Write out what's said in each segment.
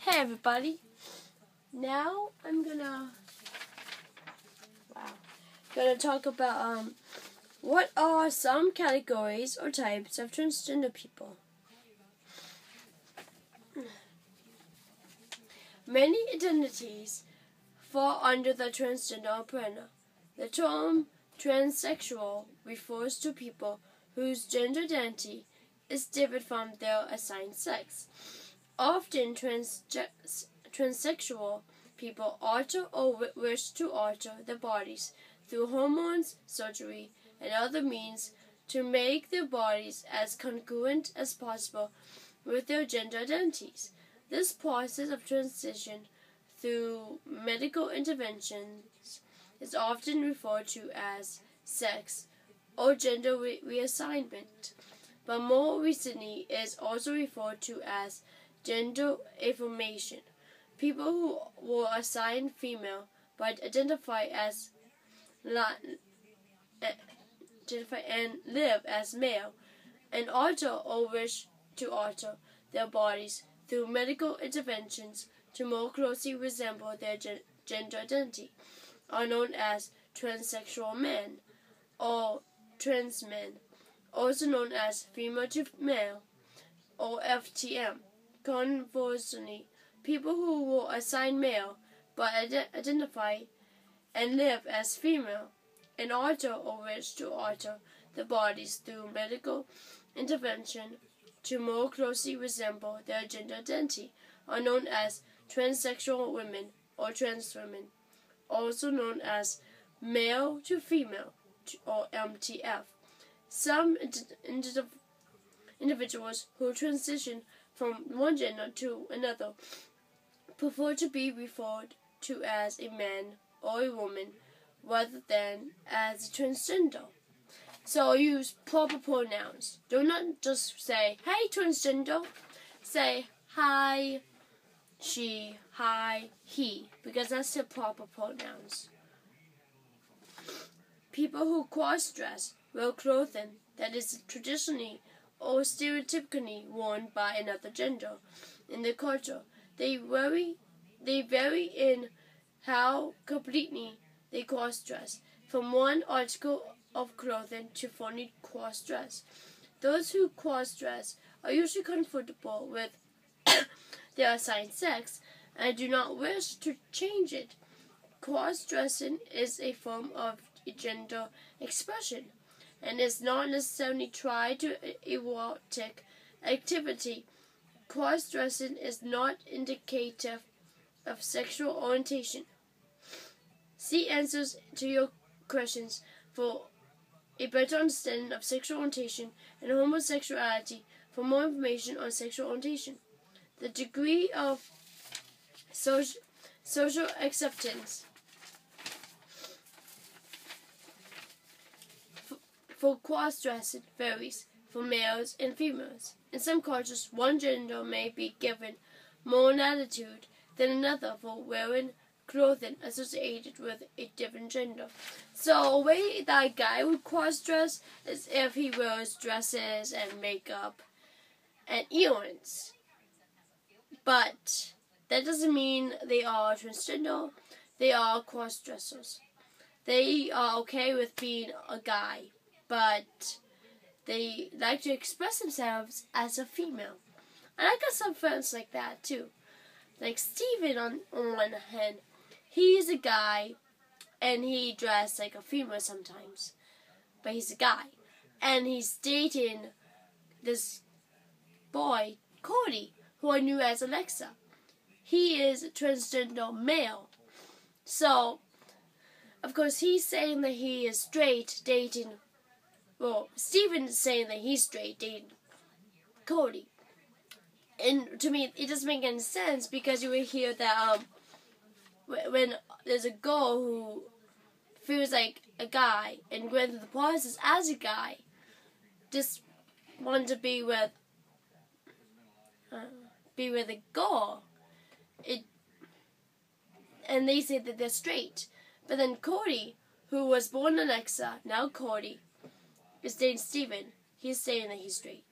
Hey everybody, now I'm gonna talk about what are some categories or types of transgender people. Many identities fall under the transgender umbrella. The term transsexual refers to people whose gender identity is different from their assigned sex. Often transsexual people alter or wish to alter their bodies through hormones, surgery, and other means to make their bodies as congruent as possible with their gender identities. This process of transition through medical interventions is often referred to as sex or gender reassignment, but more recently is also referred to as gender affirmation. People who were assigned female but identify and live as male and alter or wish to alter their bodies through medical interventions to more closely resemble their gender identity are known as transsexual men or trans men, also known as female to male or FTM. Conversely, people who were assigned male but identify and live as female and alter or wish to alter their bodies through medical intervention to more closely resemble their gender identity are known as transsexual women or trans women, also known as male to female or MTF. Some individuals who transition from one gender to another prefer to be referred to as a man or a woman rather than as a transgender. So use proper pronouns. Do not just say, "Hey, transgender." Say, "Hi, she, hi, he," because that's the proper pronouns. People who cross-dress wear clothing that is traditionally or stereotypically worn by another gender in the culture. They vary in how completely they cross-dress, from one article of clothing to fully cross-dress. Those who cross-dress are usually comfortable with their assigned sex and do not wish to change it. Cross-dressing is a form of gender expression and is not necessarily tied to erotic activity. Cross-dressing is not indicative of sexual orientation. See answers to your questions for a better understanding of sexual orientation and homosexuality. For more information on sexual orientation, the degree of social acceptance for cross-dressing varies for males and females. In some cultures, one gender may be given more latitude than another for wearing clothing associated with a different gender. So a way that a guy would cross-dress is if he wears dresses and makeup and earrings. But that doesn't mean they are transgender. They are cross-dressers. They are okay with being a guy, but they like to express themselves as a female. And I got some friends like that too. Like Steven on one hand, he's a guy and he dresses like a female sometimes. But he's a guy. And he's dating this boy, Cody, who I knew as Alexa. He is a transgender male. So, of course, he's saying that he is straight dating. Well, Steven is saying that he's straight dating Cody. And to me, it doesn't make any sense because you will hear that when there's a girl who feels like a guy and went through the process as a guy, just want to be with a girl, and they say that they're straight. But then Cody, who was born Alexa, now Cody, is dating Steven. He's saying that he's straight.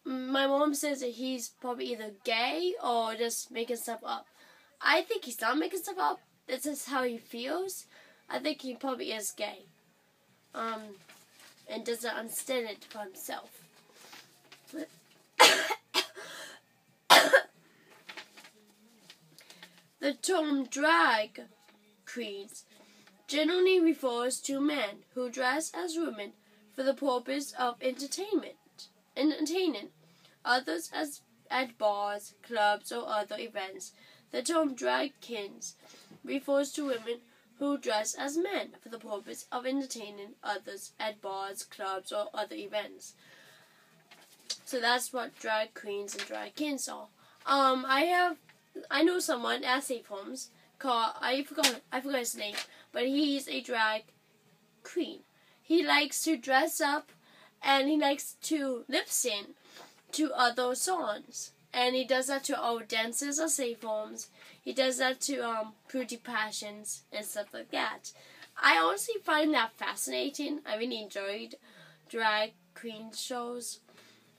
my mom says that he's probably either gay or just making stuff up. I think he's not making stuff up. This is how he feels. I think he probably is gay. And doesn't understand it for himself. The term drag queens generally refers to men who dress as women for the purpose of entertaining others at bars, clubs, or other events. The term drag kings refers to women who dress as men for the purpose of entertaining others at bars, clubs, or other events. So that's what drag queens and drag kings are. I know someone at Safe Homes called, I forgot his name, but he's a drag queen. He likes to dress up and he likes to lip sync to other songs. And he does that to our dances at Safe Homes. He does that to Pretty Passions and stuff like that. I honestly find that fascinating. I really enjoyed drag queen shows.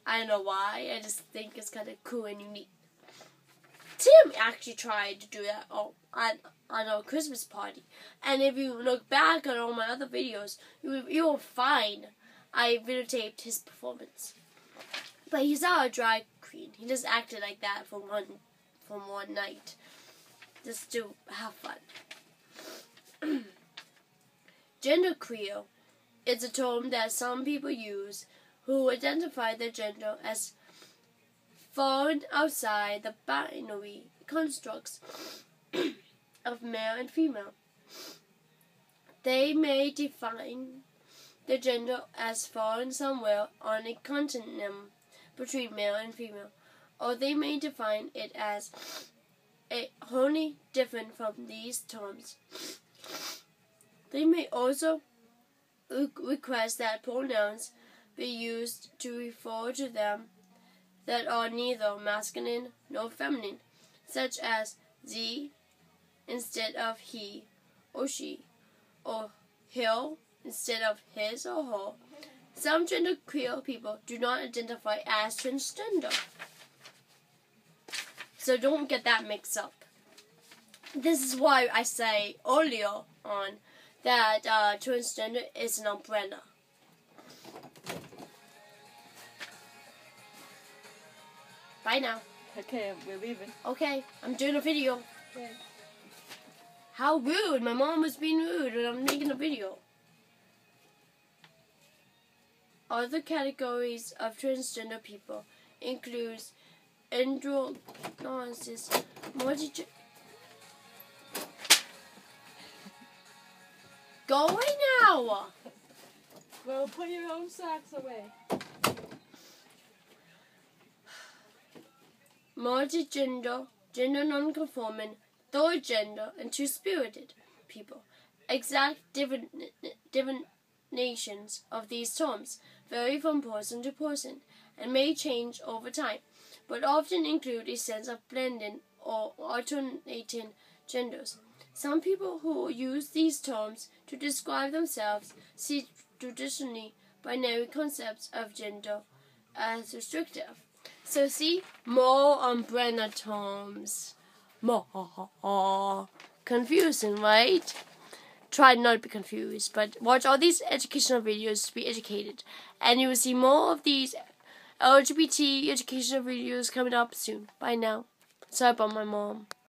I don't know why. I just think it's kind of cool and unique. Tim actually tried to do that on our Christmas party. And if you look back on all my other videos, you will find I videotaped his performance. But he's not a drag queen. He just acted like that for one night. Just to have fun. Genderqueer is a term that some people use who identify their gender as falling outside the binary constructs of male and female. They may define their gender as falling somewhere on a continuum between male and female, or they may define it as a wholly different from these terms. They may also request that pronouns be used to refer to them that are neither masculine nor feminine, such as thee instead of he or she, or hill instead of his or her. Some genderqueer people do not identify as transgender. So don't get that mixed up. This is why I say earlier on that transgender is an umbrella. Bye now. Okay, we're leaving. Okay, I'm doing a video. Okay. How rude. My mom was being rude when I'm making a video. Other categories of transgender people includes androgynosis, Go away now! Well, put your own socks away. Multigender, gender non-conforming, third gender, and two-spirited people. Exact definitions of these terms vary from person to person and may change over time, but often include a sense of blending or alternating genders. Some people who use these terms to describe themselves see traditionally binary concepts of gender as restrictive. So see, more umbrella terms. More confusing, right? Try not to be confused, but watch all these educational videos to be educated. And you will see more of these LGBT educational videos coming up soon. Bye now. Sorry about my mom.